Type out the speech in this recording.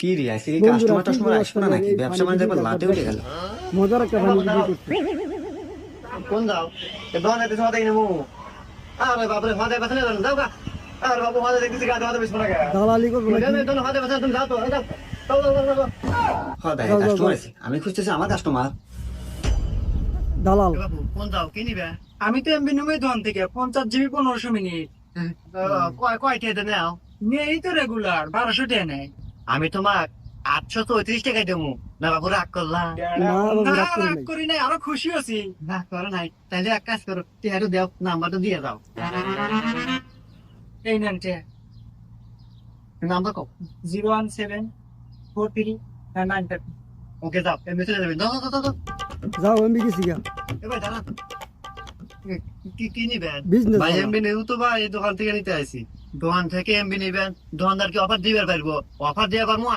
কি রে আজকে কি কাস্টমার টাস্টমার আসবে না নাকি? ব্যবসা বাণিজ্য একবার লাটে উঠে গেল। মজার একটা পানি ভিডিও করতে। কোন যাও এ দোকানে তো সদাই নেবো আরে বাপরে হাতে বাসলে যাও গা আরে বাবু হাতে দেখতেছি গাতে হাতে বেশ পড়া গেল দালালি করবো নাকি? তুমি হাতে বাসলে তুমি যাও তো যাও যাও হ্যাঁ দেখ কাস্টমার আছে, আমি খুঁজতেছি আমার কাস্টমার। দালাল। বাবু কোন যাও কি নিবে আমি তো এমবি নেবো দোকান থেকে 50 জিবি 1500 মিনিট কয়টা নাও নেই তো রেগুলার 1200 টাকা নেয়। আমি তোমাক 834 টাকা দেবো না বাবু রাগ করলাম না বাবু না, রাগ করে রাগ নাই। করি নাই, আরো খুশি আছি। রাগ করো নাই তাহলে এক কাজ করো টিহারু দাও নাম্বারটা দিয়ে দাও এই নেন টাকা। নাম্বার কো 01743 ওকে যাও এমনি চলে যাবে দাও দাও দাও দাও যাও এমবি গেছি গা। এবার দাঁড়ান কি কি নিবেন Business ভাই করা। এমবি নেব তো ভাই এই দোকান থেকে নিতে আইছি দোকান থেকে এমবি নিবেন দোকানদার কি অফার দিবার পারবো অফার দেওয়া পারবো